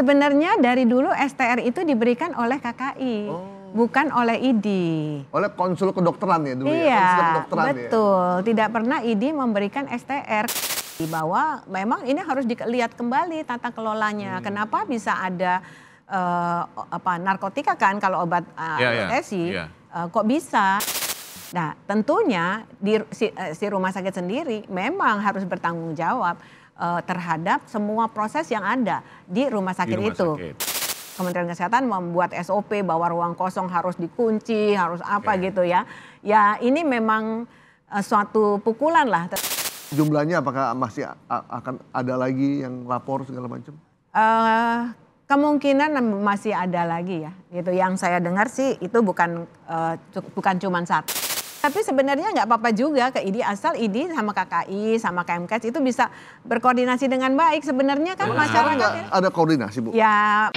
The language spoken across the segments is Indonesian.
Sebenarnya dari dulu STR itu diberikan oleh KKI, bukan oleh ID. Oleh konsul kedokteran ya dulu ya? Iya, Konsul kedokteran betul. Ya? Tidak pernah ID memberikan STR. Bahwa memang ini harus dilihat kembali tata kelolanya. Kenapa bisa ada narkotika kan kalau obat anestesi, kok bisa? Nah tentunya si rumah sakit sendiri memang harus bertanggung jawab terhadap semua proses yang ada di rumah sakit itu. Kementerian Kesehatan membuat SOP bahwa ruang kosong harus dikunci, harus apa gitu ya. Ya ini memang suatu pukulan lah. Jumlahnya apakah masih akan ada lagi yang lapor segala macam? Kemungkinan masih ada lagi ya. Gitu. Yang saya dengar sih itu bukan cuma satu. Tapi sebenarnya nggak apa-apa juga ke ID asal ID sama KKI sama KMKes itu bisa berkoordinasi dengan baik. Sebenarnya kan masyarakat ya. Ada koordinasi Bu? Ya.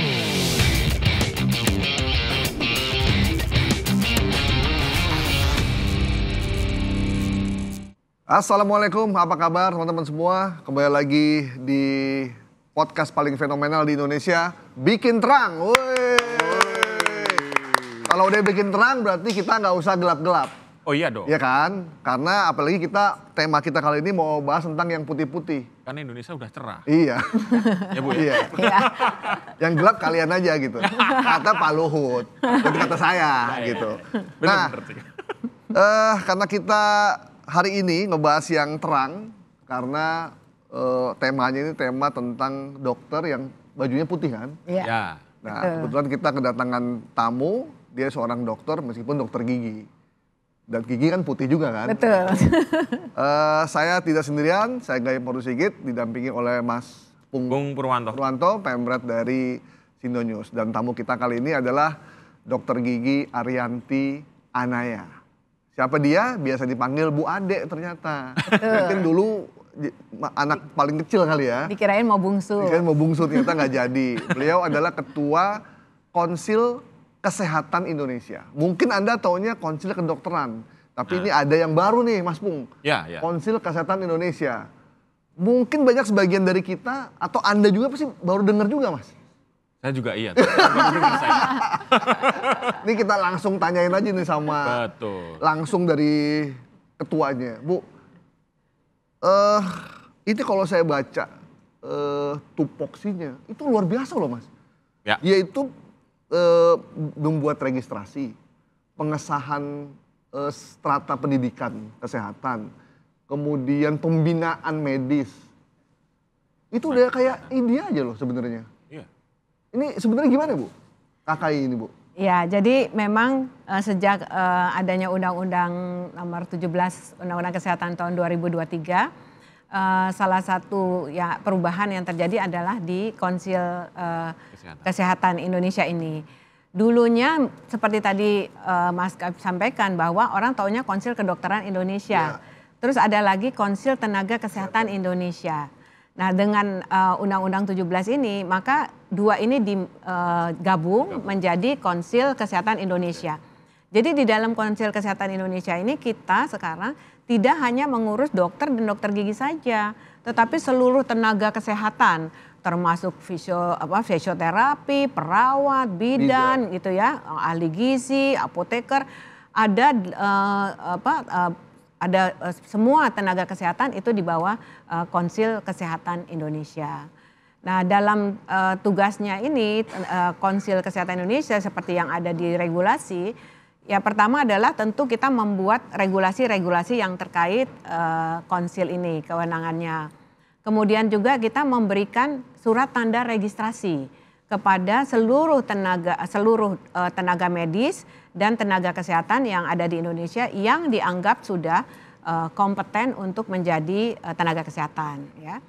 Assalamualaikum, apa kabar teman-teman semua? Kembali lagi di podcast paling fenomenal di Indonesia, Bikin Terang. Kalau udah bikin terang berarti kita nggak usah gelap-gelap. Oh iya dong. Iya kan? Karena apalagi tema kita kali ini mau bahas tentang yang putih-putih. Karena Indonesia udah cerah. Iya. Ya Bu ya? Iya. Yang gelap kalian aja gitu. Kata Pak Luhut, bukan kata saya gitu. Nah, karena kita hari ini ngebahas yang terang karena temanya ini tema tentang dokter yang bajunya putih kan? Iya. Nah, kebetulan kita kedatangan tamu, dia seorang dokter meskipun dokter gigi. Dan gigi kan putih juga kan? Betul. Saya tidak sendirian, saya Gayam Sigit didampingi oleh Mas Bung Purwanto, Pemret dari Sindo News. Dan tamu kita kali ini adalah dokter gigi Ariyanti Anaya. Siapa dia? Biasa dipanggil Bu Ade ternyata. Mungkin dulu anak paling kecil kali ya. Dikirain mau bungsu. Dikirain mau bungsu, ternyata nggak jadi. Beliau adalah ketua Konsil Kesehatan Indonesia. Mungkin Anda taunya Konsil Kedokteran. Tapi ini ada yang baru nih Mas Pung. Ya. Konsil Kesehatan Indonesia. Mungkin banyak sebagian dari kita atau Anda juga pasti baru dengar juga Mas. Saya juga iya. Ini kita langsung tanyain aja nih sama langsung dari ketuanya. Bu, itu kalau saya baca tupoksinya itu luar biasa loh Mas. Ya. Yaitu membuat registrasi, pengesahan strata pendidikan kesehatan, kemudian pembinaan medis. Itu udah kayak ide aja loh sebenarnya. Iya. Ini sebenarnya gimana Bu? KKI ini Bu? Ya, jadi memang sejak adanya Undang-Undang Nomor 17 Undang-Undang Kesehatan tahun 2023, salah satu ya perubahan yang terjadi adalah di Konsil Kesehatan Indonesia ini. Dulunya seperti tadi Mas Gayam sampaikan bahwa orang taunya Konsil Kedokteran Indonesia. Terus ada lagi Konsil Tenaga Kesehatan Indonesia. Nah dengan Undang-Undang 17 ini maka dua ini digabung menjadi Konsil Kesehatan Indonesia. Jadi di dalam Konsil Kesehatan Indonesia ini kita sekarang tidak hanya mengurus dokter dan dokter gigi saja, tetapi seluruh tenaga kesehatan, termasuk fisioterapi, perawat, bidan gitu ya, ahli gizi, apoteker, ada semua tenaga kesehatan itu di bawah Konsil Kesehatan Indonesia. Nah dalam tugasnya ini Konsil Kesehatan Indonesia seperti yang ada di regulasi. Ya pertama adalah tentu kita membuat regulasi-regulasi yang terkait konsil ini, kewenangannya. Kemudian juga kita memberikan surat tanda registrasi kepada seluruh tenaga medis dan tenaga kesehatan yang ada di Indonesia yang dianggap sudah kompeten untuk menjadi tenaga kesehatan. Ya.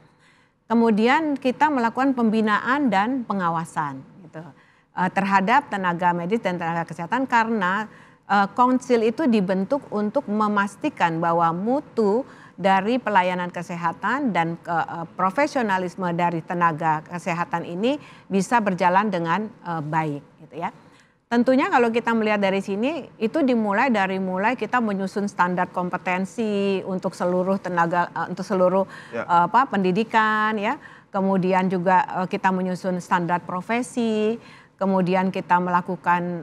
Kemudian kita melakukan pembinaan dan pengawasan gitu, terhadap tenaga medis dan tenaga kesehatan karena konsil itu dibentuk untuk memastikan bahwa mutu dari pelayanan kesehatan dan profesionalisme dari tenaga kesehatan ini bisa berjalan dengan baik gitu ya. Tentunya kalau kita melihat dari sini itu dimulai kita menyusun standar kompetensi untuk seluruh tenaga untuk seluruh pendidikan ya. kemudian juga kita menyusun standar profesi, kemudian kita melakukan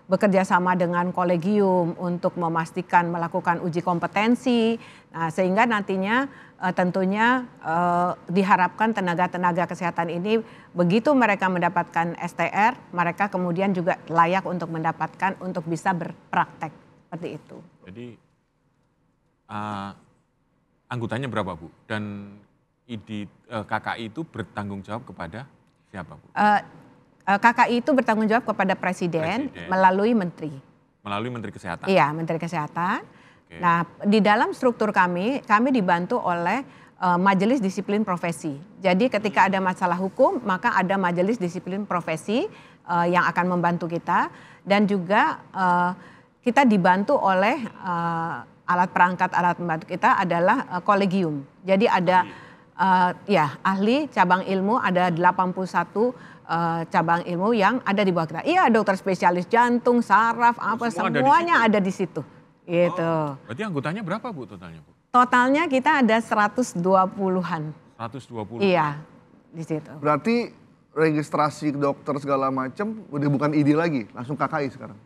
bekerja sama dengan kolegium untuk memastikan melakukan uji kompetensi. Nah, sehingga nantinya tentunya diharapkan tenaga-tenaga kesehatan ini begitu mereka mendapatkan STR, mereka kemudian juga layak untuk mendapatkan untuk bisa berpraktek seperti itu. Jadi anggotanya berapa Bu? Dan KKI itu bertanggung jawab kepada siapa Bu? KKI itu bertanggung jawab kepada Presiden melalui Menteri. Melalui Menteri Kesehatan? Iya, Menteri Kesehatan. Okay. Nah, di dalam struktur kami dibantu oleh Majelis Disiplin Profesi. Jadi ketika ada masalah hukum, maka ada Majelis Disiplin Profesi yang akan membantu kita. Dan juga kita dibantu oleh alat pembantu kita adalah kolegium. Jadi ada ahli cabang ilmu, ada 81 cabang ilmu yang ada di bawah kita. Iya, dokter spesialis jantung, saraf, apa semuanya ada di situ. Gitu. Berarti anggotanya berapa Bu totalnya Bu? Totalnya kita ada 120-an. 120? Iya, di situ. Berarti registrasi dokter segala macam udah bukan ID lagi, langsung KKI sekarang?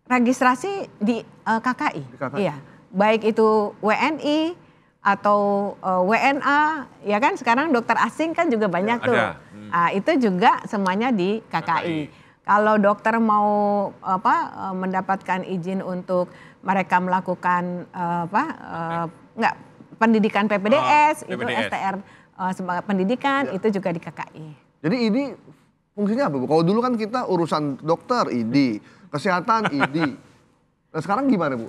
Registrasi di KKI. Di KKI. Iya, baik itu WNI atau WNA, ya kan sekarang dokter asing kan juga banyak tuh. Nah, itu juga semuanya di KKI. Kalau dokter mau mendapatkan izin untuk mereka melakukan pendidikan PPDS, itu STR sebagai pendidikan itu juga di KKI. Jadi ID fungsinya apa Bu? Kalau dulu kan kita urusan dokter ID, kesehatan ID. Nah sekarang gimana Bu?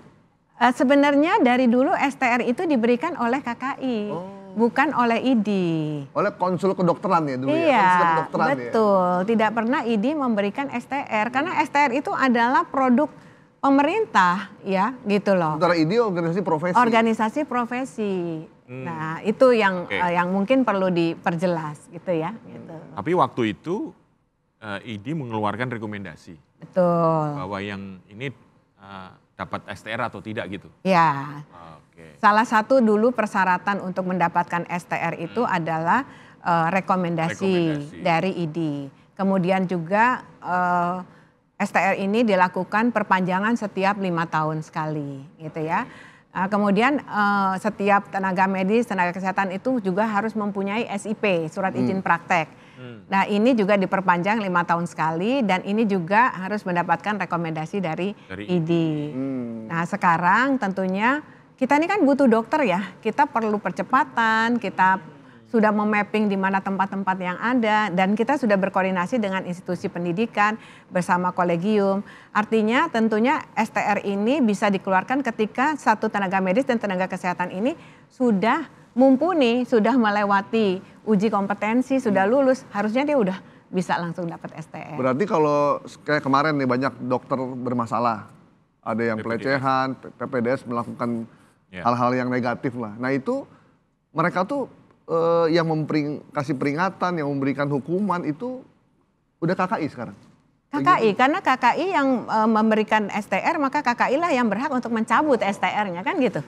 Sebenarnya dari dulu STR itu diberikan oleh KKI, bukan oleh ID. Oleh konsul kedokteran ya dulu ya? Iya, Konsul kedokteran betul. Ya? Tidak pernah ID memberikan STR, karena STR itu adalah produk pemerintah ya gitu loh. Sementara ID organisasi profesi. Organisasi profesi. Nah itu yang mungkin perlu diperjelas gitu ya. Gitu. Tapi waktu itu ID mengeluarkan rekomendasi. Betul. Bahwa yang ini dapat STR atau tidak gitu? Ya. Salah satu dulu persyaratan untuk mendapatkan STR itu adalah rekomendasi dari ID. Kemudian juga STR ini dilakukan perpanjangan setiap 5 tahun sekali gitu ya. Kemudian setiap tenaga medis, tenaga kesehatan itu juga harus mempunyai SIP, surat izin praktek. Nah ini juga diperpanjang 5 tahun sekali dan ini juga harus mendapatkan rekomendasi dari ID. Nah sekarang tentunya kita ini kan butuh dokter ya, kita perlu percepatan, kita sudah memapping di mana tempat-tempat yang ada dan kita sudah berkoordinasi dengan institusi pendidikan bersama kolegium. Artinya tentunya STR ini bisa dikeluarkan ketika satu tenaga medis dan tenaga kesehatan ini sudah mumpuni, sudah melewati uji kompetensi, sudah lulus, harusnya dia udah bisa langsung dapat STR. Berarti kalau kayak kemarin nih banyak dokter bermasalah, ada yang pelecehan, PPDS melakukan hal-hal yang negatif lah. Nah itu mereka tuh yang kasih peringatan, yang memberikan hukuman itu udah KKI sekarang? KKI, karena KKI yang memberikan STR maka KKI lah yang berhak untuk mencabut STR-nya kan gitu.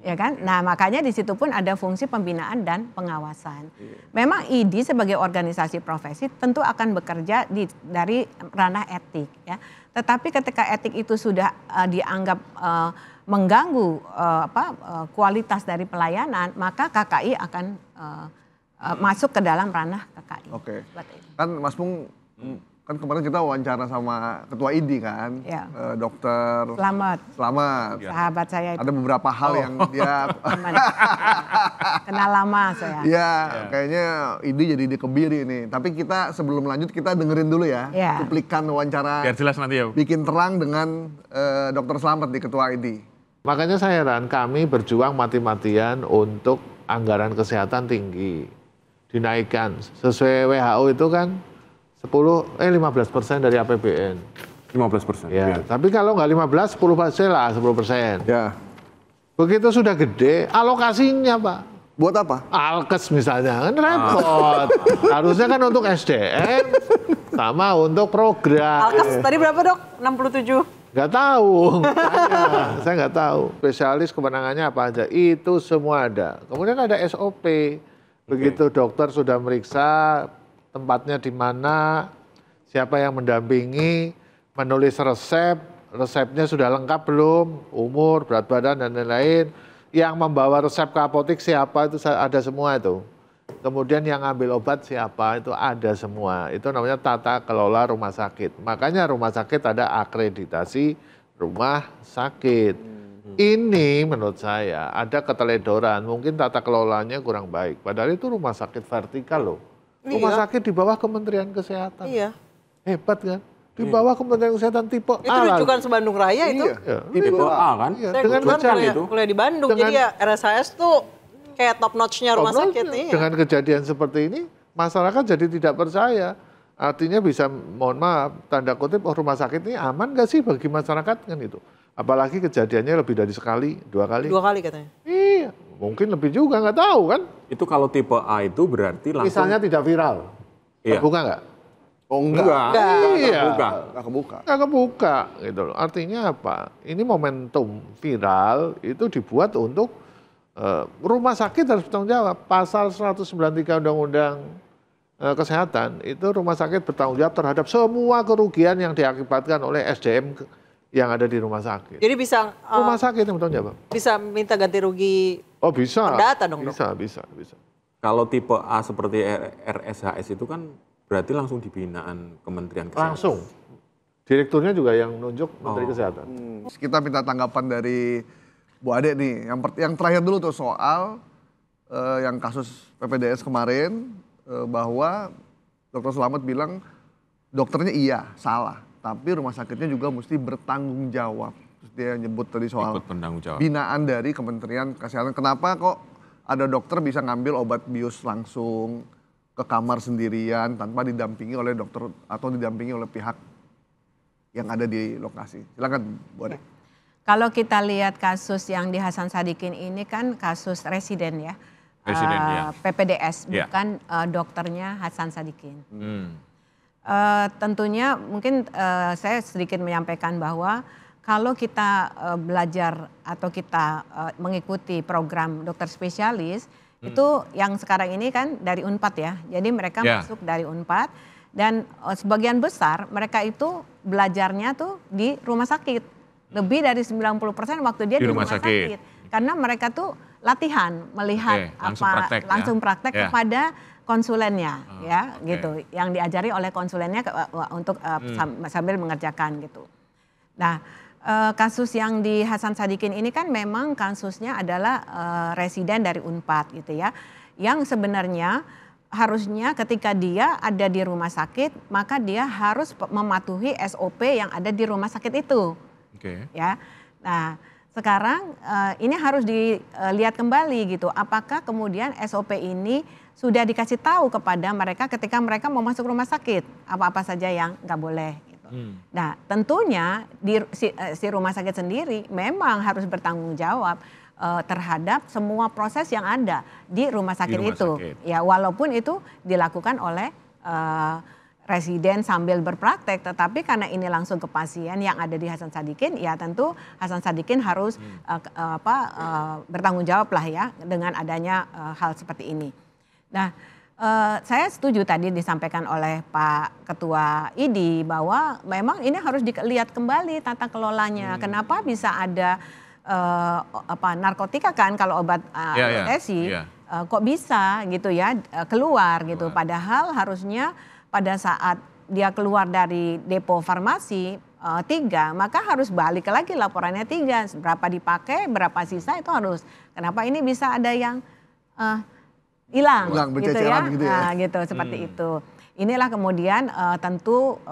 Ya kan? Nah makanya di situ pun ada fungsi pembinaan dan pengawasan. Memang ID sebagai organisasi profesi tentu akan bekerja dari ranah etik ya. Tetapi ketika etik itu sudah dianggap mengganggu kualitas dari pelayanan, maka KKI akan masuk ke dalam ranah KKI. Oke. Kan Mas Pung, kan kemarin kita wawancara sama ketua ID kan, dokter Selamat. Sahabat saya itu. Ada beberapa hal yang dia kenal lama saya. Iya, kayaknya ID jadi dikebiri nih. Tapi kita sebelum lanjut kita dengerin dulu ya, cuplikan wawancara. Biar jelas nanti ya. Bikin terang dengan dokter Selamat di ketua ID. Makanya saya heran, kami berjuang mati-matian untuk anggaran kesehatan tinggi. Dinaikkan, sesuai WHO itu kan 15% dari APBN. 15%. Ya, tapi kalau nggak 15, 10% lah, 10%. Ya. Begitu sudah gede, alokasinya Pak. Buat apa? Alkes misalnya, kan repot. Harusnya kan untuk SDM, sama untuk program. Alkes tadi berapa Dok? 67? Nggak tahu, saya nggak tahu. Spesialis kewenangannya apa aja, itu semua ada. Kemudian ada SOP, Begitu dokter sudah meriksa tempatnya di mana, siapa yang mendampingi, menulis resep, resepnya sudah lengkap belum, umur, berat badan, dan lain-lain. Yang membawa resep ke apotek siapa, itu ada semua itu. Kemudian yang ngambil obat siapa, itu ada semua. Itu namanya tata kelola rumah sakit. Makanya rumah sakit ada akreditasi rumah sakit. Ini menurut saya ada keteledoran, mungkin tata kelolanya kurang baik. Padahal itu rumah sakit vertikal loh. Rumah sakit di bawah Kementerian Kesehatan. Iya. Hebat kan? Di bawah Kementerian Kesehatan tipe Itu A. rujukan sebandung raya itu. Iya. Tipe A kan? Iya, Saya dengan kebetulan kejadian kuliah di Bandung, Dengan- jadi ya RSHS tuh kayak top notch-nya rumah sakit. Iya. Dengan kejadian seperti ini, masyarakat jadi tidak percaya. Artinya bisa, mohon maaf, tanda kutip, oh rumah sakit ini aman gak sih bagi masyarakat kan itu. Apalagi kejadiannya lebih dari sekali, 2 kali. 2 kali katanya. Iya, mungkin lebih juga, nggak tahu kan. Itu kalau tipe A itu berarti langsung Misalnya tidak viral, Iya. terbuka nggak? Oh enggak. Iya. terbuka. Enggak kebuka. Nggak kebuka gitu loh. Artinya apa? Ini momentum viral itu dibuat untuk rumah sakit harus bertanggung jawab. Pasal 193 Undang-Undang Kesehatan itu rumah sakit bertanggung jawab terhadap semua kerugian yang diakibatkan oleh SDM yang ada di rumah sakit. Jadi bisa Rumah sakit yang bertanggung jawab. bisa minta ganti rugi. Oh bisa. Perdata dong, Dok. Bisa. Kalau tipe A seperti RSHS itu kan berarti langsung di binaan Kementerian Kesehatan. Langsung. Direkturnya juga yang nunjuk Menteri Kesehatan. Kita minta tanggapan dari Bu Ade nih. Yang terakhir dulu tuh soal yang kasus PPDS kemarin, bahwa Dr. Slamet bilang dokternya iya salah, tapi rumah sakitnya juga mesti bertanggung jawab. Terus dia nyebut tadi soal Ikut bertanggung jawab. binaan dari Kementerian Kesehatan. Kenapa kok ada dokter bisa ngambil obat bius langsung ke kamar sendirian tanpa didampingi oleh dokter atau didampingi oleh pihak yang ada di lokasi. Silakan Bu Ade. Kalau kita lihat kasus yang di Hasan Sadikin ini kan kasus residen ya. Residen, ya. PPDS, Ya. bukan dokternya Hasan Sadikin. Hmm. Tentunya mungkin saya sedikit menyampaikan bahwa kalau kita belajar atau kita mengikuti program dokter spesialis, itu yang sekarang ini kan dari Unpad ya. Jadi mereka Ya. masuk dari Unpad dan sebagian besar mereka itu belajarnya tuh di rumah sakit. Lebih dari 90% waktu dia di rumah sakit. Karena mereka tuh latihan melihat langsung praktek ya. langsung praktek Ya. kepada konsulennya ya oke. gitu, yang diajari oleh konsulennya untuk sambil mengerjakan gitu. Nah, kasus yang di Hasan Sadikin ini kan memang kasusnya adalah residen dari Unpad gitu ya, yang sebenarnya harusnya ketika dia ada di rumah sakit maka dia harus mematuhi SOP yang ada di rumah sakit itu. Oke. Ya, nah sekarang ini harus dilihat kembali gitu. Apakah kemudian SOP ini sudah dikasih tahu kepada mereka ketika mereka mau masuk rumah sakit apa-apa saja yang nggak boleh. Gitu. Nah tentunya si rumah sakit sendiri memang harus bertanggung jawab terhadap semua proses yang ada di rumah sakit itu. Ya walaupun itu dilakukan oleh residen sambil berpraktek, tetapi karena ini langsung ke pasien yang ada di Hasan Sadikin, ya tentu Hasan Sadikin harus bertanggung jawab lah ya dengan adanya hal seperti ini. Nah, saya setuju tadi disampaikan oleh Pak Ketua IDI bahwa memang ini harus dilihat kembali tata kelolanya. Kenapa bisa ada narkotika kan kalau obat anestesi, kok bisa gitu ya keluar gitu. Padahal harusnya pada saat dia keluar dari depo farmasi 3, maka harus balik lagi laporannya 3. Berapa dipakai, berapa sisa itu harus. Kenapa ini bisa ada yang hilang gitu ya. Nah, gitu seperti itu. Inilah kemudian tentu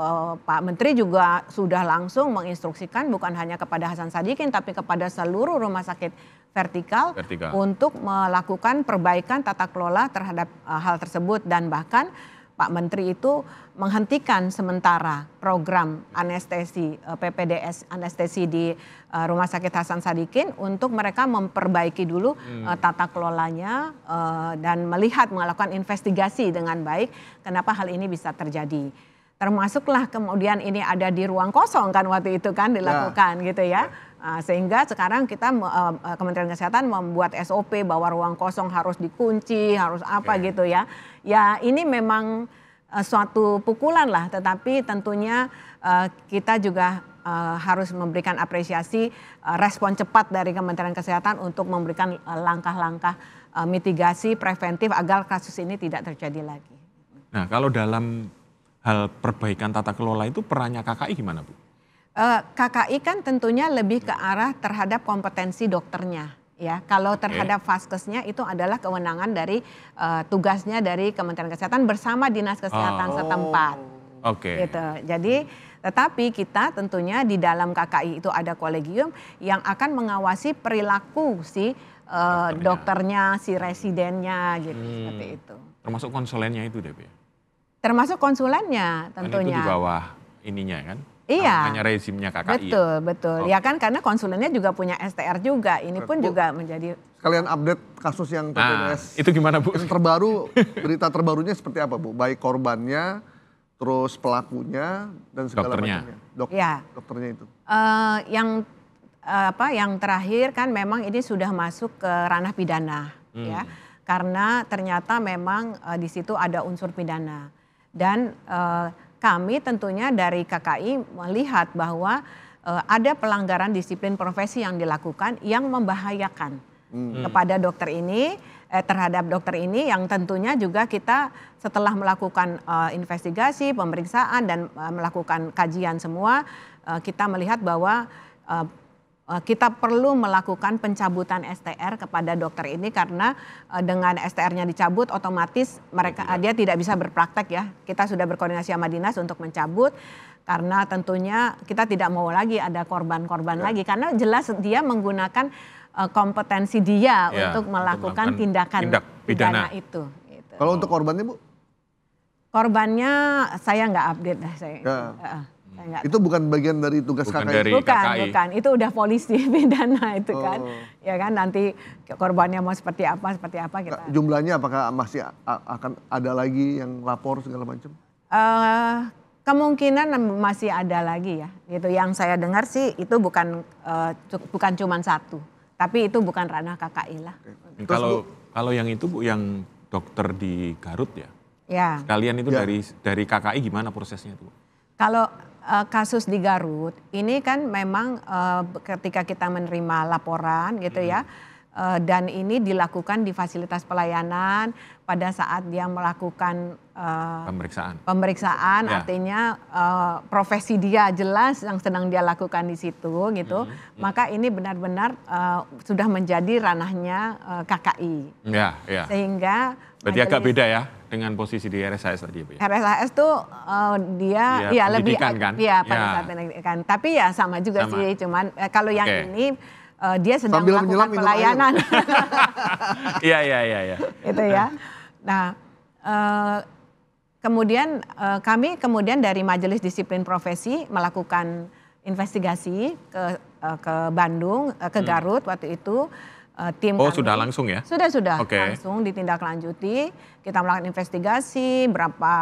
Pak Menteri juga sudah langsung menginstruksikan bukan hanya kepada Hasan Sadikin tapi kepada seluruh rumah sakit vertikal. Untuk melakukan perbaikan tata kelola terhadap hal tersebut dan bahkan Pak Menteri itu menghentikan sementara program anestesi PPDS anestesi di Rumah Sakit Hasan Sadikin untuk mereka memperbaiki dulu tata kelolanya dan melakukan investigasi dengan baik kenapa hal ini bisa terjadi. Termasuklah kemudian ini ada di ruang kosong kan waktu itu kan dilakukan gitu ya. Sehingga sekarang kita Kementerian Kesehatan membuat SOP bahwa ruang kosong harus dikunci, harus apa gitu ya. Ya ini memang suatu pukulan lah, tetapi tentunya kita juga harus memberikan apresiasi respon cepat dari Kementerian Kesehatan untuk memberikan langkah-langkah mitigasi preventif agar kasus ini tidak terjadi lagi. Nah, kalau dalam hal perbaikan tata kelola itu perannya KKI gimana, Bu? KKI kan tentunya lebih ke arah terhadap kompetensi dokternya, ya. Kalau terhadap vaskesnya itu adalah kewenangan dari tugasnya dari Kementerian Kesehatan bersama Dinas Kesehatan setempat. Gitu. Jadi, tetapi kita tentunya di dalam KKI itu ada kolegium yang akan mengawasi perilaku si dokternya, si residennya, gitu seperti itu. Termasuk konsulennya itu, DP? Termasuk konsulennya tentunya. Kan itu di bawah ininya kan? Iya. Hanya rezimnya KKI. Betul. Ya kan karena konsulennya juga punya STR juga. Ini pun juga menjadi. Sekalian update kasus yang TPNS. Itu gimana, Bu? Yang terbaru, berita terbarunya seperti apa, Bu? Baik korbannya, terus pelakunya, dan segala Dokternya. macamnya. Dokternya itu. Yang terakhir kan memang ini sudah masuk ke ranah pidana, ya. Karena ternyata memang di situ ada unsur pidana. Dan kami tentunya dari KKI melihat bahwa ada pelanggaran disiplin profesi yang dilakukan yang membahayakan kepada dokter ini, terhadap dokter ini yang tentunya juga kita setelah melakukan investigasi, pemeriksaan dan melakukan kajian semua, kita melihat bahwa kita perlu melakukan pencabutan STR kepada dokter ini karena dengan STR-nya dicabut otomatis dia tidak bisa berpraktek ya. Kita sudah berkoordinasi sama dinas untuk mencabut karena tentunya kita tidak mau lagi ada korban-korban lagi karena jelas dia menggunakan kompetensi dia untuk melakukan tindakan pidana itu. Gitu. Kalau untuk korbannya, Bu? Korbannya saya nggak update dah saya. Itu bukan bagian dari tugas KKI? Bukan. Itu udah polisi pidana itu kan. Ya kan nanti korbannya mau seperti apa kita. Jumlahnya apakah masih akan ada lagi yang lapor segala macam? Kemungkinan masih ada lagi ya. Gitu. Yang saya dengar sih itu bukan cuma satu. Tapi itu bukan ranah KKI lah. Kalau yang itu, Bu, yang dokter di Garut ya? Ya. Sekalian itu dari KKI gimana prosesnya itu? Kalau kasus di Garut ini kan memang ketika kita menerima laporan gitu ya dan ini dilakukan di fasilitas pelayanan pada saat dia melakukan pemeriksaan artinya profesi dia jelas yang sedang dia lakukan di situ gitu maka ini benar-benar sudah menjadi ranahnya KKI sehingga berarti agak beda ya dengan posisi di RSHS tadi, Bu. RSHS tuh dia lebih kan? Pada saat pendidikan. Tapi ya sama juga sih, cuman kalau yang ini dia sedang sambil melakukan pelayanan. Iya. Itu ya. Nah, kemudian kami dari Majelis Disiplin Profesi melakukan investigasi ke Bandung, ke Garut waktu itu. Tim kami, sudah langsung ya? Sudah langsung ditindaklanjuti. Kita melakukan investigasi berapa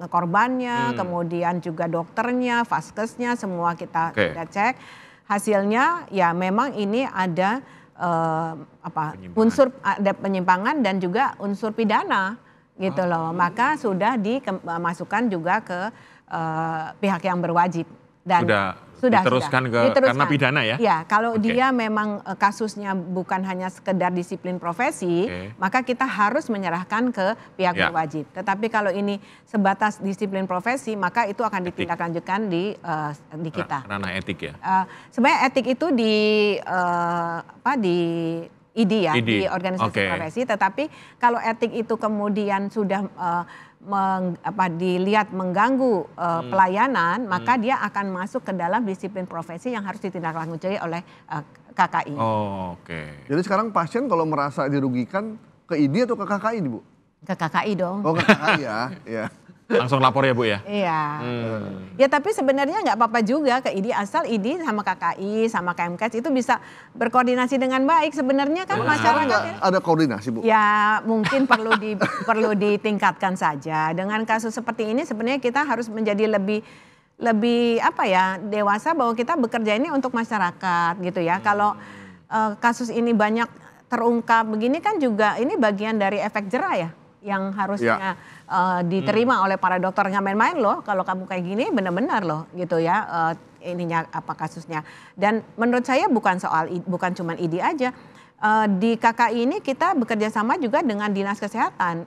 korbannya, kemudian juga dokternya, vaskesnya, semua kita cek. Hasilnya ya memang ini ada unsur ada penyimpangan dan juga unsur pidana gitu loh. Maka sudah dimasukkan juga ke pihak yang berwajib dan diteruskan karena pidana ya? Ya, kalau dia memang kasusnya bukan hanya sekedar disiplin profesi, maka kita harus menyerahkan ke pihak berwajib. Tetapi kalau ini sebatas disiplin profesi, maka itu akan ditindaklanjutkan di kita. Ranah etik ya? Sebenarnya etik itu di ID ya, di organisasi profesi. Tetapi kalau etik itu kemudian sudah dilihat mengganggu pelayanan, maka dia akan masuk ke dalam disiplin profesi yang harus ditindaklanjuti oleh KKI. Jadi sekarang pasien kalau merasa dirugikan ke ID atau ke KKI nih, Bu? Ke KKI dong. Oh, ke KKI ya. Langsung lapor ya, Bu ya? Iya. Ya tapi sebenarnya nggak apa-apa juga ke ID asal ID sama KKI sama Kemkes itu bisa berkoordinasi dengan baik. Sebenarnya kan masyarakat ada koordinasi, Bu? Ya mungkin perlu ditingkatkan saja. Dengan kasus seperti ini sebenarnya kita harus menjadi lebih apa ya, dewasa bahwa kita bekerja ini untuk masyarakat gitu ya. Kalau kasus ini banyak terungkap begini kan juga ini bagian dari efek jera ya yang harusnya diterima oleh para dokter. Nggak main-main loh kalau kamu kayak gini, benar-benar loh gitu ya, ininya apa kasusnya. Dan menurut saya bukan cuma ID aja. Di KKI ini kita bekerja sama juga dengan Dinas Kesehatan.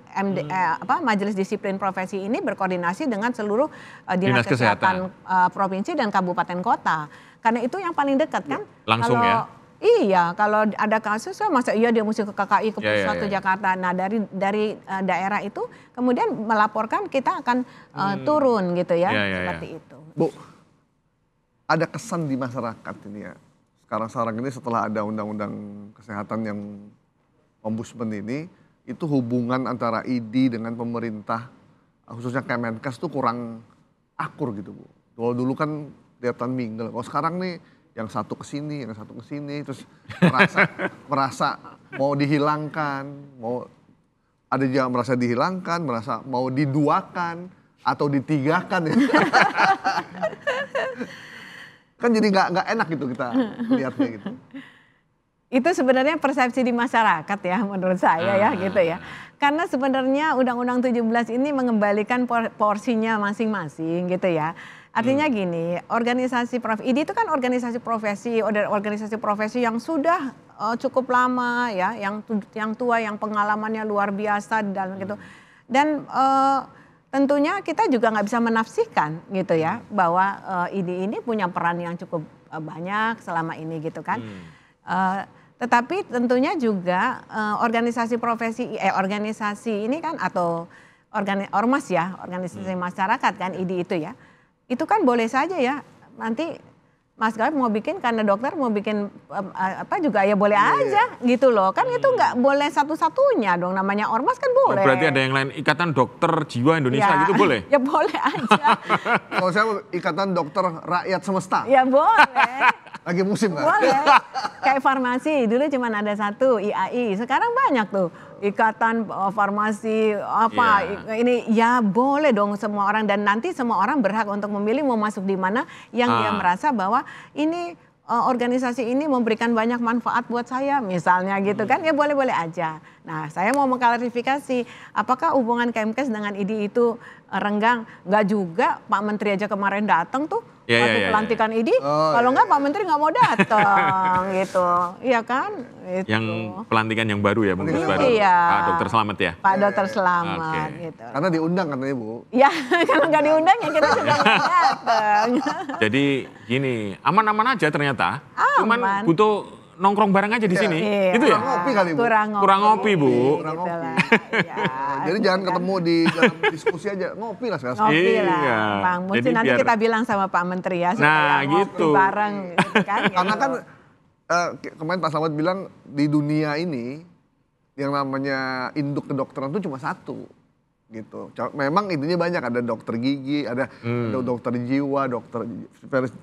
Majelis Disiplin Profesi ini berkoordinasi dengan seluruh Dinas Kesehatan provinsi dan kabupaten kota. Karena itu yang paling dekat kan. Langsung ya? Iya, kalau ada kasus masa iya dia mesti ke KKI ke pusat ke Jakarta. Nah dari daerah itu kemudian melaporkan, kita akan turun gitu ya, seperti itu. Bu, ada kesan di masyarakat ini ya. Sekarang ini setelah ada undang-undang kesehatan yang ombudsman ini, itu hubungan antara ID dengan pemerintah, khususnya Kemenkes itu kurang akur gitu Bu. Dulu kan kelihatan mingle, kalau sekarang nih yang satu ke sini, yang satu ke sini, terus merasa mau dihilangkan, ada yang merasa dihilangkan, merasa mau diduakan atau ditigakan ya. Kan jadi nggak enak gitu kita lihatnya gitu. Itu sebenarnya persepsi di masyarakat ya menurut saya ya gitu ya. Karena sebenarnya Undang-Undang 17 ini mengembalikan porsinya masing-masing gitu ya. Artinya gini, organisasi ID itu kan organisasi profesi yang sudah cukup lama ya, yang tua, yang pengalamannya luar biasa dalam gitu. Dan tentunya kita juga nggak bisa menafsirkan gitu ya, bahwa ini punya peran yang cukup banyak selama ini gitu kan. Tetapi tentunya juga organisasi ini kan atau ormas ya, organisasi masyarakat kan ID itu ya. Itu kan boleh saja ya, nanti Mas Gawai mau bikin karena dokter mau bikin apa juga ya boleh aja gitu loh. Kan itu nggak boleh satu-satunya dong, namanya ormas kan boleh. Berarti ada yang lain, Ikatan Dokter Jiwa Indonesia gitu boleh? Ya boleh aja. Kalau saya Ikatan Dokter Rakyat Semesta. Ya boleh. Lagi musim kan? Boleh. Kayak farmasi, dulu cuma ada satu IAI, sekarang banyak tuh. Ikatan farmasi ini ya boleh dong semua orang, dan nanti semua orang berhak untuk memilih mau masuk di mana yang dia merasa bahwa ini organisasi ini memberikan banyak manfaat buat saya misalnya gitu kan, ya boleh-boleh aja. Nah saya mau mengklarifikasi apakah hubungan Kemkes dengan ID itu renggang? Nggak juga, Pak Menteri aja kemarin datang tuh waktu pelantikan ID, kalau nggak Pak Menteri nggak mau datang gitu, iya kan? Itu. Yang pelantikan yang baru ya, bungkus baru, Pak Dokter Selamat ya? Pak Dokter Selamat gitu. Karena diundang katanya Bu. Ya kalau nggak diundang ya kita juga nggak datang. Jadi gini, aman-aman aja ternyata, cuman butuh nongkrong bareng aja di sini, gitu ya? Kurang ngopi kali Bu. Kurang ngopi Bu. Kurang gitu ngopi. lah. Ya, Jadi jangan ketemu di dalam diskusi aja, ngopi lah sekarang. ngopi lah, Iya. Bang. Mesti Jadi nanti biar- kita bilang sama Pak Menteri ya, supaya Nah, ngopi gitu. bareng gitu kan. Karena gitu. kan kemarin Pak Slamet bilang di dunia ini yang namanya induk kedokteran itu cuma satu gitu. Memang intinya banyak, ada dokter gigi, ada dokter jiwa, dokter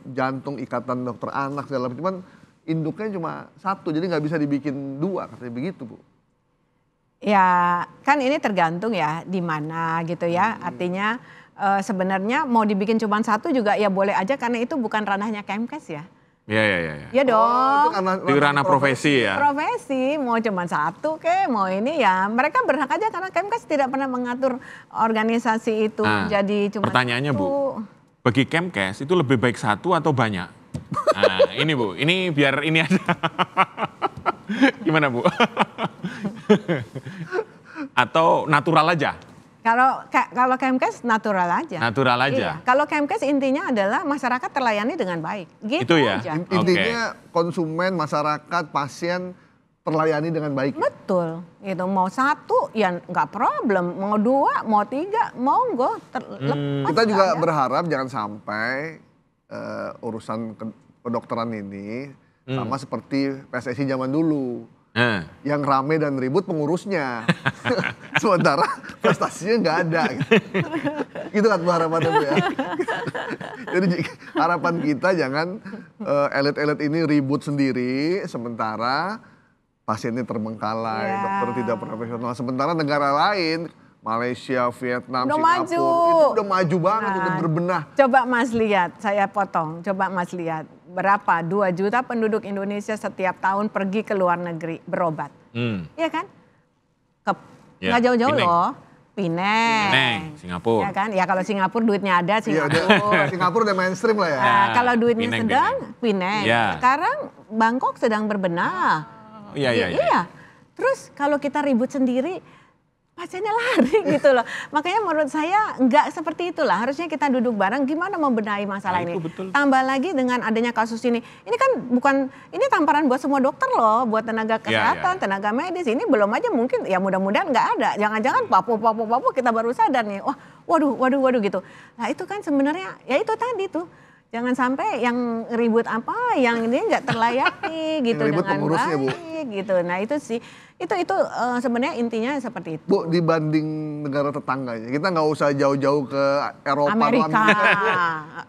jantung, ikatan dokter anak segala macam. Cuman induknya cuma satu, jadi nggak bisa dibikin dua, katanya begitu Bu. Ya kan ini tergantung ya di mana gitu ya. Artinya sebenarnya mau dibikin cuma satu juga ya boleh aja, karena itu bukan ranahnya Kemkes ya. Iya. Ya dong. Itu karena Di ranah profesi ya? Profesi mau cuma satu mau ini ya mereka berhak aja, karena Kemkes tidak pernah mengatur organisasi itu jadi cuma pertanyaannya satu. Bu, bagi Kemkes itu lebih baik satu atau banyak? Nah ini Bu, ini biar ini ada. Gimana Bu? Atau natural aja? Kalau Kemkes natural aja. Natural aja? Iya. Kalau Kemkes intinya adalah masyarakat terlayani dengan baik. Gitu Itu ya? aja. Intinya konsumen, masyarakat, pasien terlayani dengan baik. Betul. Gitu. Mau satu ya nggak problem. Mau dua, mau tiga, monggo. Lepas Kita juga aja. berharap jangan sampai urusan kedokteran ini sama seperti PSSI zaman dulu. Yang rame dan ribut pengurusnya. Sementara prestasinya nggak ada. Gitu kan harapannya Bu ya. Jadi harapan kita jangan elit-elit ini ribut sendiri, sementara pasiennya terbengkalai, dokter tidak profesional. Sementara negara lain Malaysia, Vietnam, Udah Singapura maju. itu udah maju banget, Nah, udah berbenah. Coba Mas lihat, saya potong. Coba Mas lihat berapa 2 juta penduduk Indonesia setiap tahun pergi ke luar negeri berobat. Iya kan? Ya, Nggak jauh-jauh Penang. loh. Pineng. Singapura. Ya kan? Ya kalau Singapura duitnya ada Iya, Singapura. Singapura udah mainstream lah ya. Nah, kalau duitnya Pineng, sedang, Pineng. Ya. Sekarang Bangkok sedang berbenah. Iya. Iya. Terus kalau kita ribut sendiri, pasiennya lari gitu loh. Makanya menurut saya nggak seperti itulah. Harusnya kita duduk bareng gimana membenahi masalah Nah, ini. itu betul. Tambah lagi dengan adanya kasus ini. Ini kan bukan, ini tamparan buat semua dokter loh. Buat tenaga kesehatan, tenaga medis. Ini belum aja mungkin, ya mudah-mudahan nggak ada. Jangan-jangan papu kita baru sadar nih. Wah, waduh gitu. Nah itu kan sebenarnya, ya itu tadi tuh. Jangan sampai yang ribut apa, yang ini nggak terlayaki gitu Yang ribut dengan pengurusnya, Bu. baik gitu. Nah itu sih, itu sebenarnya intinya seperti itu. Bu, dibanding negara tetangganya, kita nggak usah jauh-jauh ke Eropa atau Amerika. Amerika.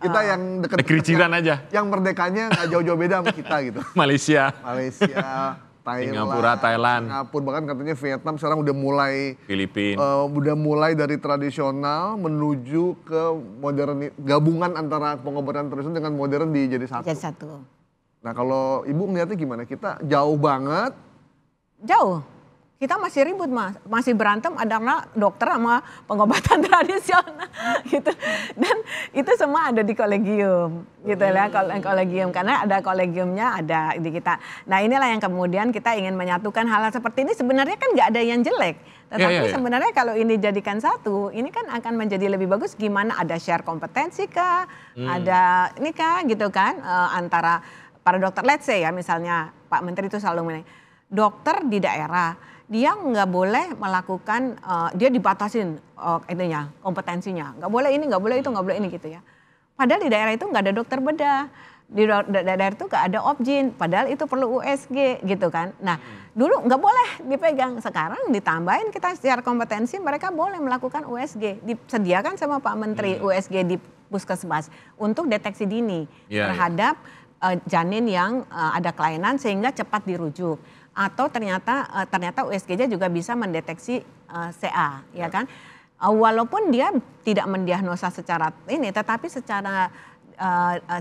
Kita yang dekat Negeri jiran aja. Yang merdekanya nggak jauh-jauh beda sama kita gitu. Malaysia. Malaysia, Thailand, Singapura, Thailand. Singapura, bahkan katanya Vietnam sekarang udah mulai Filipina. dari tradisional menuju ke modern, gabungan antara pengobatan tradisional dengan modern jadi satu. Jadi satu. Nah kalau Ibu ngeliatnya gimana? Kita jauh banget. Jauh. Kita masih ribut Mas, masih berantem ada dokter sama pengobatan tradisional gitu. Dan itu semua ada di kolegium gitu ya, kolegium karena ada kolegiumnya ada di kita. Nah inilah yang kemudian kita ingin menyatukan hal-hal seperti ini sebenarnya kan nggak ada yang jelek. Tetapi sebenarnya kalau ini jadikan satu, ini kan akan menjadi lebih bagus gimana ada share kompetensi kah, ada ini kah gitu kan antara para dokter. Let's say ya misalnya Pak Menteri itu selalu menanya, dokter di daerah dia nggak boleh melakukan, dia dibatasin itunya, kompetensinya. Nggak boleh ini, nggak boleh itu, nggak boleh ini gitu ya. Padahal di daerah itu nggak ada dokter bedah. Di daerah itu nggak ada objin, padahal itu perlu USG gitu kan. Nah dulu nggak boleh dipegang, sekarang ditambahin kita secara kompetensi mereka boleh melakukan USG. Disediakan sama Pak Menteri USG di puskesmas untuk deteksi dini terhadap janin yang ada kelainan sehingga cepat dirujuk. Atau ternyata USG-nya juga bisa mendeteksi CA, ya kan? Walaupun dia tidak mendiagnosa secara ini, tetapi secara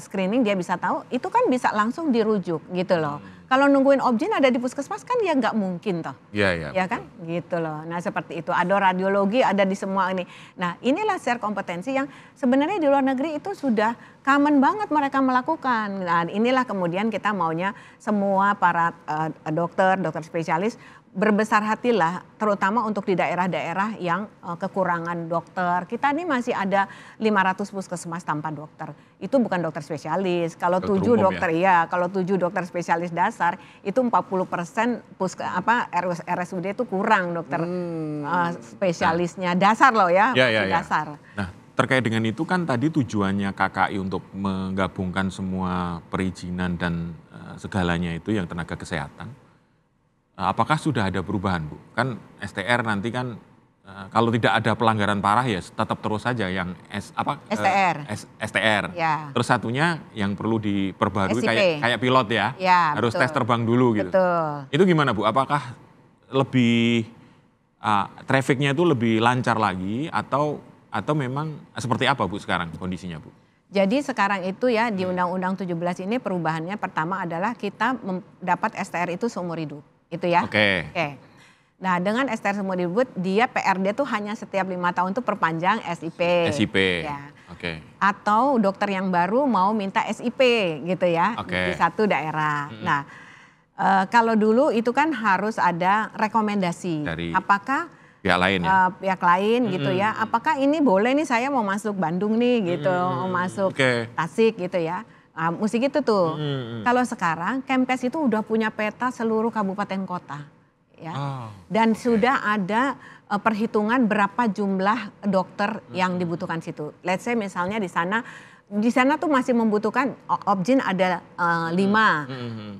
screening dia bisa tahu, itu kan bisa langsung dirujuk gitu loh. Kalau nungguin objin ada di puskesmas kan ya nggak mungkin toh. Iya. Ya kan? Gitu loh. Nah seperti itu, ada radiologi, ada di semua ini. Nah inilah share kompetensi yang sebenarnya di luar negeri itu sudah common banget mereka melakukan. Nah inilah kemudian kita maunya semua para dokter spesialis berbesar hatilah, terutama untuk di daerah-daerah yang kekurangan dokter. Kita ini masih ada 500 puskesmas tanpa dokter. Itu bukan dokter spesialis. Kalau 7 dokter kalau 7 dokter spesialis dasar itu 40% RSUD itu kurang dokter spesialisnya dasar loh ya, dasar. Nah, terkait dengan itu kan tadi tujuannya KKI untuk menggabungkan semua perizinan dan segalanya itu yang tenaga kesehatan. Apakah sudah ada perubahan, Bu? Kan STR nanti kan kalau tidak ada pelanggaran parah ya tetap terus saja yang STR. Ya. Terus satunya yang perlu diperbarui SIP. kayak pilot ya. Harus betul. tes terbang dulu gitu. Betul. Itu gimana, Bu? Apakah lebih trafficnya itu lebih lancar lagi atau memang seperti apa, Bu, sekarang kondisinya, Bu? Jadi sekarang itu ya di Undang-Undang 17 ini perubahannya pertama adalah kita mendapat STR itu seumur hidup. Itu ya. Oke. Nah dengan STR seumur hidup dia PRD tuh hanya setiap 5 tahun tuh perpanjang SIP. Ya. Oke. Atau dokter yang baru mau minta SIP gitu ya di satu daerah. Nah kalau dulu itu kan harus ada rekomendasi. Dari apakah pihak lain ya? Pihak lain gitu ya. Apakah ini boleh nih saya mau masuk Bandung nih gitu, mau masuk Tasik gitu ya. Mesti gitu tuh. Kalau sekarang Kemkes itu udah punya peta seluruh kabupaten kota. Ya. Dan sudah ada perhitungan berapa jumlah dokter yang dibutuhkan situ. Let's say misalnya di sana tuh masih membutuhkan objin ada 5,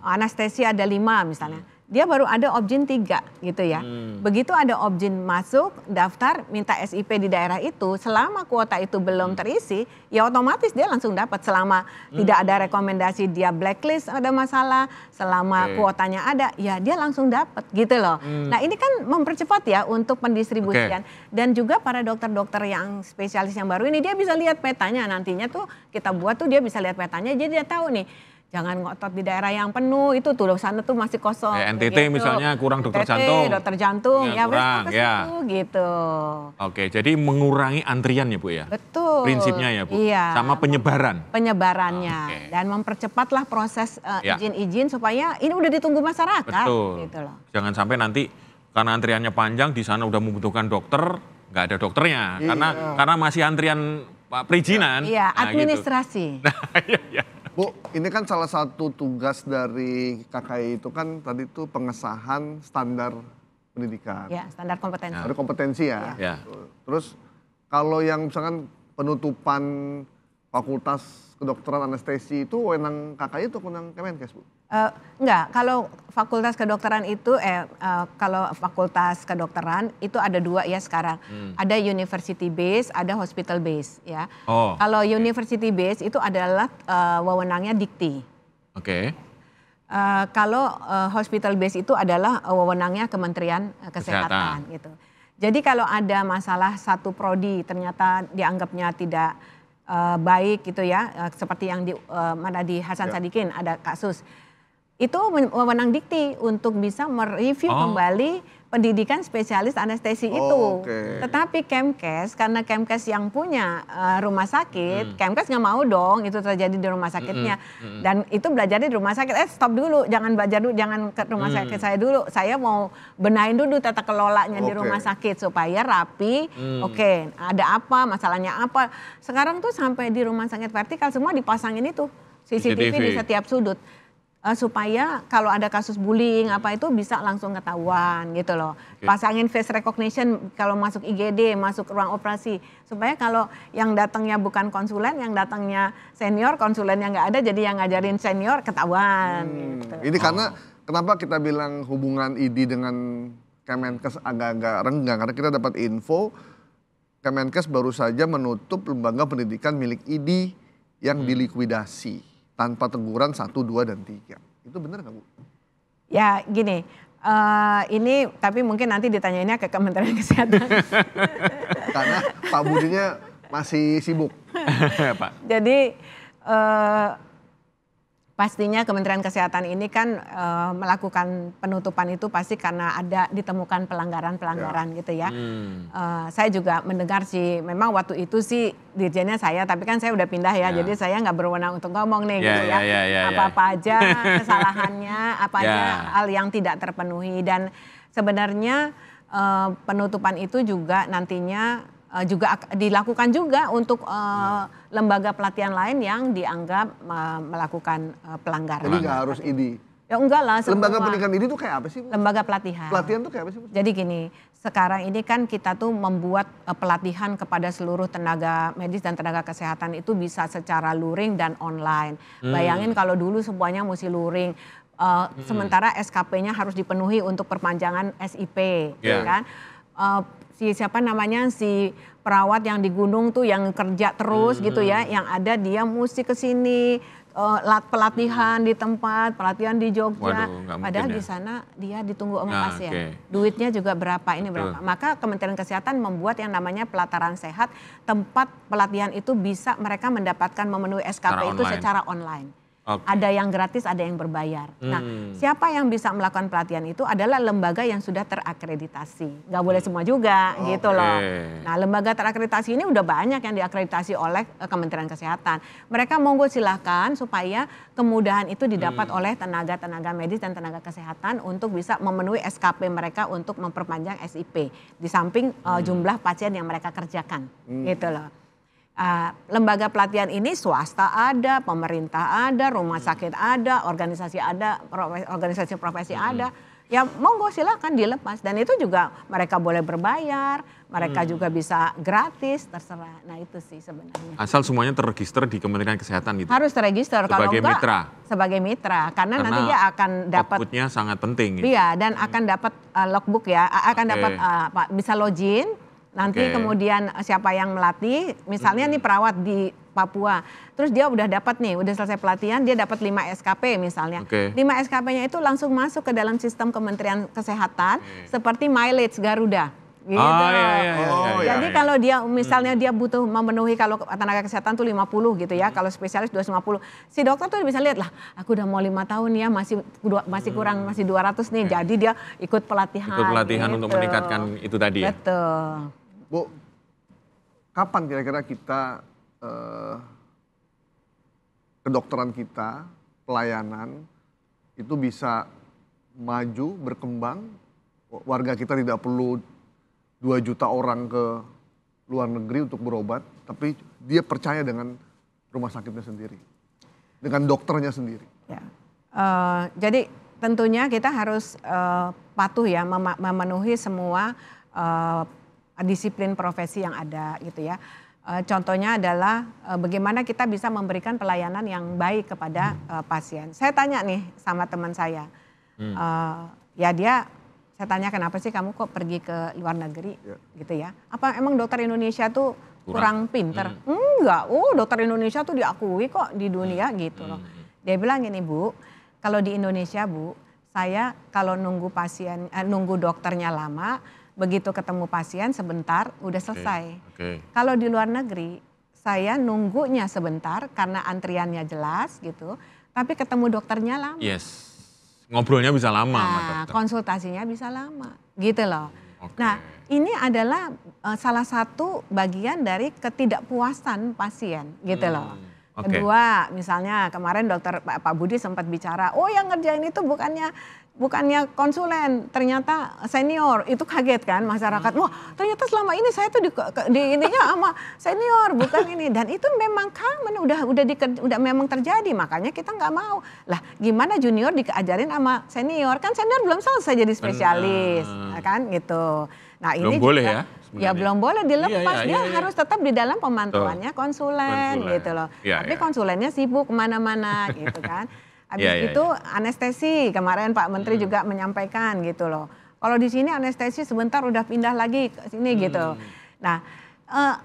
anestesi ada 5 misalnya. dia baru ada objin 3 gitu ya. Begitu ada objin masuk, daftar, minta SIP di daerah itu, selama kuota itu belum terisi, ya otomatis dia langsung dapat. Selama tidak ada rekomendasi dia blacklist ada masalah, selama kuotanya ada, ya dia langsung dapat gitu loh. Nah ini kan mempercepat ya untuk pendistribusian. Dan juga para dokter-dokter yang spesialis yang baru ini, dia bisa lihat petanya nantinya tuh, kita buat tuh dia bisa lihat petanya, jadi dia tahu nih. Jangan ngotot di daerah yang penuh, itu tuh sana tuh masih kosong. NTT misalnya kurang dokter jantung. Dokter jantung, ya kurang, ke situ gitu. Oke, jadi mengurangi antrian ya Bu ya? Betul. Prinsipnya ya Bu? Iya. Sama penyebaran? Penyebarannya. Dan mempercepatlah proses izin-izin supaya ini udah ditunggu masyarakat. Betul. Gitu loh. Jangan sampai nanti karena antriannya panjang, di sana udah membutuhkan dokter, nggak ada dokternya. Karena masih antrian perizinan. Iya, nah, administrasi. Gitu. Iya. Bu, ini kan salah satu tugas dari KKI itu kan tadi tuh pengesahan standar pendidikan. Ya, standar kompetensi. Ada kompetensi ya. Ya. Terus kalau yang misalkan penutupan fakultas kedokteran anestesi itu wewenang KKI atau wewenang Kemenkes, Bu? Enggak, kalau fakultas kedokteran itu, kalau fakultas kedokteran itu ada 2 ya sekarang. Ada university base, ada hospital base ya. Oh. Kalau university base itu adalah wewenangnya Dikti. Oke. Kalau hospital base itu adalah wewenangnya Kementerian Kesehatan gitu. Jadi kalau ada masalah satu prodi ternyata dianggapnya tidak baik gitu ya, seperti yang di Hasan Sadikin ada kasus. Itu wewenang Dikti untuk bisa mereview kembali pendidikan spesialis anestesi itu. Tetapi Kemkes, karena Kemkes yang punya rumah sakit, Kemkes nggak mau dong itu terjadi di rumah sakitnya. Dan itu belajar di rumah sakit, stop dulu, jangan belajar dulu, jangan ke rumah sakit saya dulu. Saya mau benahin dulu tata kelolanya di rumah sakit supaya rapi. Ada apa, masalahnya apa. Sekarang tuh sampai di rumah sakit vertikal semua dipasangin itu CCTV di setiap sudut. Supaya kalau ada kasus bullying apa itu bisa langsung ketahuan gitu loh. Pasangin face recognition kalau masuk IGD, masuk ruang operasi. Supaya kalau yang datangnya bukan konsulen, yang datangnya senior, konsulennya nggak ada, jadi yang ngajarin senior ketahuan. Gitu. Ini karena kenapa kita bilang hubungan ID dengan Kemenkes agak-agak renggang. Karena kita dapat info Kemenkes baru saja menutup lembaga pendidikan milik ID yang dilikuidasi. Tanpa teguran 1, 2, dan 3. Itu benar nggak Bu? Ya gini, ini tapi mungkin nanti ditanyainnya ke Kementerian Kesehatan. Karena Pak Budinya masih sibuk. Pak. Jadi pastinya Kementerian Kesehatan ini kan melakukan penutupan itu pasti karena ada ditemukan pelanggaran-pelanggaran gitu ya. Saya juga mendengar sih, memang waktu itu sih dirjennya saya, tapi kan saya udah pindah ya, jadi saya nggak berwenang untuk ngomong nih gitu ya. Apa-apa aja kesalahannya, apa aja hal yang tidak terpenuhi. Dan sebenarnya penutupan itu juga nantinya juga dilakukan juga untuk lembaga pelatihan lain yang dianggap melakukan pelanggaran. Jadi nggak harus ID? Ya enggak lah. Lembaga pendidikan ID itu kayak apa sih Bu? Lembaga pelatihan. Pelatihan tuh kayak apa sih Bu? Jadi gini, sekarang ini kan kita tuh membuat pelatihan kepada seluruh tenaga medis dan tenaga kesehatan itu bisa secara luring dan online. Bayangin kalau dulu semuanya mesti luring. Sementara SKP-nya harus dipenuhi untuk perpanjangan SIP, ya kan? Si perawat yang di gunung tuh yang kerja terus gitu ya, yang ada dia mesti ke sini pelatihan di tempat, pelatihan di Jogja. Padahal di sana dia ditunggu sama pasien. Duitnya juga berapa, ini berapa. Maka Kementerian Kesehatan membuat yang namanya pelataran sehat, tempat pelatihan itu bisa mereka mendapatkan memenuhi SKP itu secara online. Ada yang gratis, ada yang berbayar. Nah, siapa yang bisa melakukan pelatihan itu adalah lembaga yang sudah terakreditasi. Nggak boleh semua juga, gitu loh. Nah, lembaga terakreditasi ini udah banyak yang diakreditasi oleh Kementerian Kesehatan. Mereka monggo silahkan supaya kemudahan itu didapat oleh tenaga-tenaga medis dan tenaga kesehatan untuk bisa memenuhi SKP mereka untuk memperpanjang SIP. Di samping jumlah pasien yang mereka kerjakan, gitu loh. Lembaga pelatihan ini swasta ada, pemerintah ada, rumah sakit ada, organisasi profesi ada. ya monggo silakan dilepas. Dan itu juga mereka boleh berbayar, mereka juga bisa gratis, terserah. Nah itu sih sebenarnya. Asal semuanya terregister di Kementerian Kesehatan gitu. Harus terregister. Kalau Sebagai enggak, mitra. Sebagai mitra, karena nanti dia akan dapat. Outputnya sangat penting. Gitu. Iya, dan akan dapat logbook ya, akan dapat bisa login. Nanti kemudian siapa yang melatih, misalnya nih perawat di Papua, terus dia udah dapat nih, udah selesai pelatihan, dia dapat 5 SKP misalnya. 5 SKP-nya itu langsung masuk ke dalam sistem Kementerian Kesehatan seperti mileage Garuda. Gitu. Jadi kalau dia misalnya dia butuh memenuhi, kalau tenaga kesehatan tuh 50 gitu ya, kalau spesialis 250. Si dokter tuh bisa lihat lah, aku udah mau 5 tahun ya, masih kurang, masih 200 nih. Jadi dia ikut pelatihan. Ikut pelatihan gitu. untuk meningkatkan itu tadi ya. Betul. Bu, kapan kira-kira kita kedokteran kita, pelayanan itu bisa maju, berkembang, warga kita tidak perlu 2 juta orang ke luar negeri untuk berobat, tapi dia percaya dengan rumah sakitnya sendiri, dengan dokternya sendiri. Ya. Jadi tentunya kita harus patuh ya, memenuhi semua disiplin profesi yang ada gitu ya. Contohnya adalah bagaimana kita bisa memberikan pelayanan yang baik kepada pasien. Saya tanya nih sama teman saya, saya tanya kenapa sih kamu kok pergi ke luar negeri gitu ya. Apa emang dokter Indonesia tuh kurang pinter? Enggak, dokter Indonesia tuh diakui kok di dunia gitu loh. Dia bilang gini, Bu, kalau di Indonesia Bu, saya kalau nunggu dokternya lama, begitu ketemu pasien sebentar udah selesai. Kalau di luar negeri saya nunggunya sebentar karena antriannya jelas gitu, tapi ketemu dokternya lama. Yes, ngobrolnya bisa lama sama dokter. Konsultasinya bisa lama gitu loh. Nah ini adalah salah satu bagian dari ketidakpuasan pasien gitu loh. Kedua misalnya kemarin Pak Budi sempat bicara, yang ngerjain itu bukannya konsulen, ternyata senior. Itu kaget kan masyarakat. Wah ternyata selama ini saya tuh di ininya sama senior, bukan ini. Dan itu memang common, udah memang terjadi. Makanya kita nggak mau. Lah gimana junior diajarin sama senior? Kan senior belum selesai jadi spesialis, kan gitu. Nah ini belum boleh juga, ya? Belum boleh dilepas, dia harus tetap di dalam pemantauannya konsulen gitu loh. Tapi konsulennya sibuk kemana-mana gitu kan. Habis itu anestesi, kemarin Pak Menteri juga menyampaikan gitu loh. Kalau di sini anestesi sebentar udah pindah lagi ke sini gitu. Nah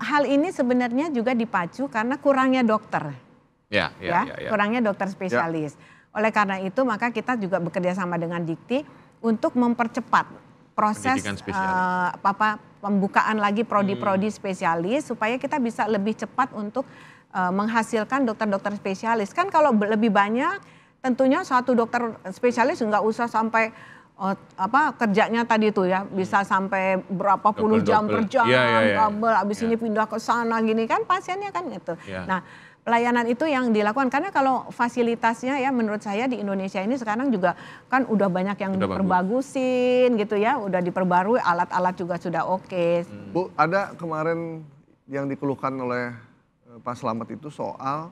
hal ini sebenarnya juga dipacu karena kurangnya dokter. Kurangnya dokter spesialis. Oleh karena itu maka kita juga bekerja sama dengan Dikti untuk mempercepat proses pembukaan lagi prodi-prodi spesialis supaya kita bisa lebih cepat untuk menghasilkan dokter-dokter spesialis. Kan kalau lebih banyak tentunya satu dokter spesialis nggak usah sampai kerjanya tadi tuh ya bisa sampai berapa puluh jam per jam, abis ini pindah ke sana gini kan pasiennya kan gitu. Nah pelayanan itu yang dilakukan karena kalau fasilitasnya ya menurut saya di Indonesia ini sekarang juga kan udah banyak yang diperbagusin gitu ya, udah diperbarui, alat-alat juga sudah oke. Bu, ada kemarin yang dikeluhkan oleh Pak Slamet itu soal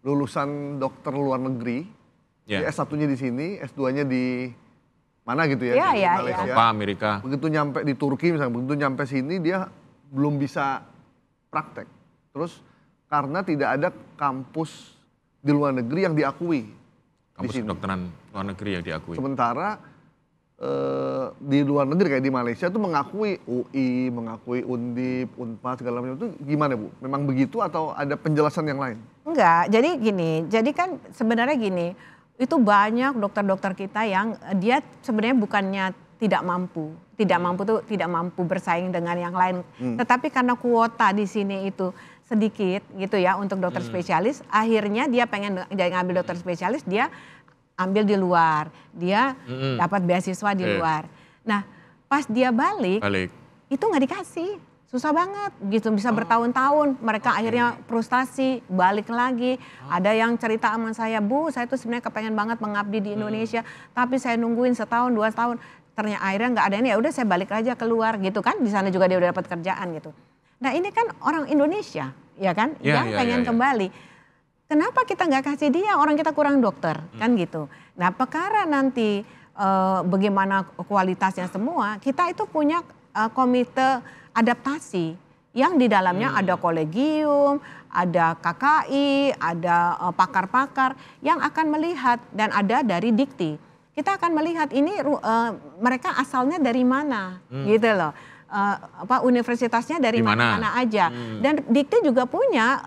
lulusan dokter luar negeri, S1-nya di sini, S2-nya di mana gitu ya, di Malaysia. Eropa, Amerika. Begitu nyampe di Turki misalnya, begitu nyampe sini dia belum bisa praktek. Terus karena tidak ada kampus di luar negeri yang diakui. Kampus kedokteran luar negeri yang diakui. Sementara di luar negeri kayak di Malaysia itu mengakui UI, mengakui Undip, Unpad segala macam itu gimana Bu? Memang begitu atau ada penjelasan yang lain? Enggak, jadi gini, jadi kan sebenarnya gini, itu banyak dokter-dokter kita yang dia sebenarnya bukannya tidak mampu tidak mampu bersaing dengan yang lain, tetapi karena kuota di sini itu sedikit gitu ya untuk dokter spesialis, akhirnya dia pengen ngambil dokter spesialis, dia ambil di luar, dia dapat beasiswa di luar. Nah pas dia balik. Itu nggak dikasih, susah banget gitu, bisa bertahun-tahun, mereka akhirnya frustasi, balik lagi. Ada yang cerita sama saya, Bu saya tuh sebenarnya kepengen banget mengabdi di Indonesia, tapi saya nungguin setahun 2 tahun, ternyata akhirnya nggak ada ini, ya udah saya balik aja keluar gitu kan, di sana juga dia udah dapat kerjaan gitu. Nah ini kan orang Indonesia, ya kan, yang pengen kembali. Kenapa kita nggak kasih dia, orang kita kurang dokter, kan gitu. Nah perkara nanti bagaimana kualitasnya semua, kita itu punya komite adaptasi yang di dalamnya ada kolegium, ada KKI, ada pakar-pakar yang akan melihat, dan ada dari Dikti. Kita akan melihat ini mereka asalnya dari mana, gitu loh. Universitasnya dari mana aja. Dan Dikti juga punya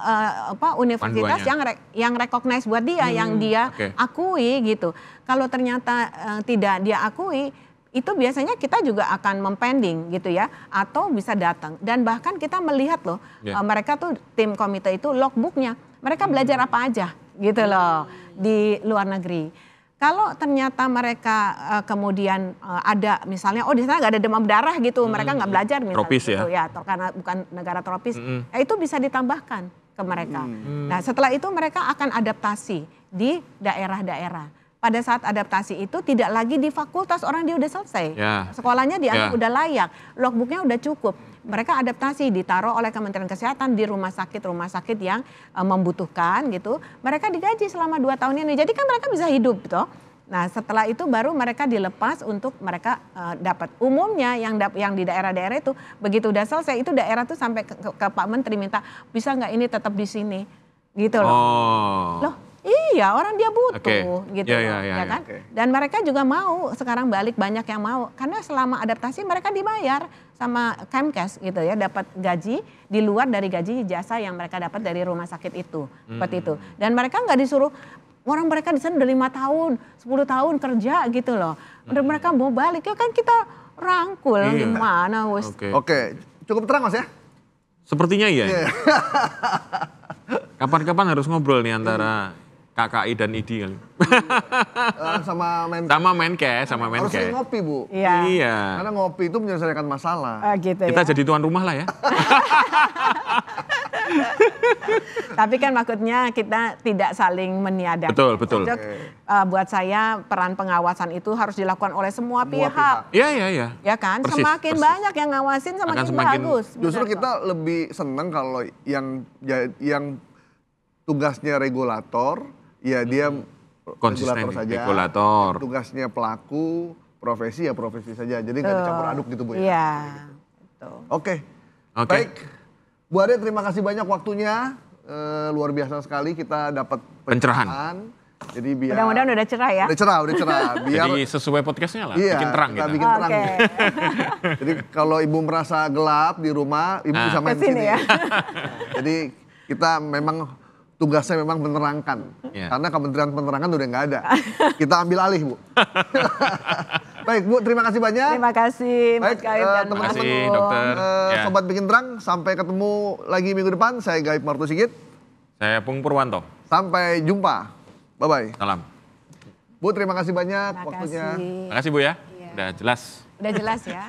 universitas yang recognize buat dia, yang dia akui gitu. Kalau ternyata tidak dia akui, itu biasanya kita juga akan mempending gitu ya, atau bisa datang. Dan bahkan kita melihat loh, mereka tuh tim komite itu logbooknya, mereka belajar apa aja gitu loh di luar negeri. Kalau ternyata mereka kemudian ada misalnya, di sana nggak ada demam berdarah gitu, mereka nggak belajar misalnya tropis gitu ya, karena bukan negara tropis, itu bisa ditambahkan ke mereka. Nah setelah itu mereka akan adaptasi di daerah-daerah. Pada saat adaptasi itu tidak lagi di fakultas, orang dia udah selesai. Sekolahnya dianggap udah layak, logbooknya udah cukup. Mereka adaptasi ditaruh oleh Kementerian Kesehatan di rumah sakit yang membutuhkan gitu. Mereka digaji selama 2 tahun ini. Jadi kan mereka bisa hidup toh. Nah setelah itu baru mereka dilepas untuk mereka dapat. Umumnya yang di daerah-daerah itu begitu udah selesai, itu daerah tuh sampai ke Pak Menteri minta, bisa nggak ini tetap di sini gitu loh. Loh iya, orang dia butuh gitu ya kan. Dan mereka juga mau sekarang balik, banyak yang mau karena selama adaptasi mereka dibayar sama Kemkes gitu ya, dapat gaji di luar dari gaji jasa yang mereka dapat dari rumah sakit itu, seperti itu. Dan mereka nggak disuruh, orang mereka di sana udah 5 tahun, 10 tahun kerja gitu loh. Udah mereka mau balik, ya kan kita rangkul gimana wes. Oke, cukup terang Mas ya? Sepertinya iya. Kapan-kapan harus ngobrol nih antara KKI dan IDI kali. Sama Menkes. Harus sering ngopi Bu. Iya. Karena ngopi itu menyelesaikan masalah. Gitu Kita ya. jadi tuan rumah lah ya. Tapi kan maksudnya kita tidak saling meniadakan. Betul. Buat saya peran pengawasan itu harus dilakukan oleh semua pihak. Iya. Ya kan, Persis. Banyak yang ngawasin semakin bagus. Justru kita lebih seneng kalau yang tugasnya regulator, ya dia konsisten regulator saja. Regulator. Tugasnya pelaku, profesi ya profesi saja. Jadi nggak dicampur aduk gitu Bu ya. Iya. Betul. Oke. Baik. Bu Ade, terima kasih banyak waktunya. Luar biasa sekali kita dapat pencerahan. Jadi biar mudah-mudahan udah cerah ya. Udah cerah. Biar Jadi sesuai podcastnya lah, iya, bikin terang kita gitu. bikin terang. Jadi kalau Ibu merasa gelap di rumah, Ibu bisa main kesini sini. ya. Jadi kita memang tugasnya memang menerangkan. Karena Kementerian Penerangan udah nggak ada. Kita ambil alih Bu. Baik Bu, terima kasih banyak. Terima kasih Mas Gaib dan Terima kasih Mas dokter. Sobat Bikin Terang, sampai ketemu lagi minggu depan. Saya Gaib Martu Sigit. Saya Pung Purwanto. Sampai jumpa. Bye-bye. Salam. Bu, terima kasih banyak Terima waktunya. kasih. Terima kasih Bu ya. Udah jelas. Udah jelas ya.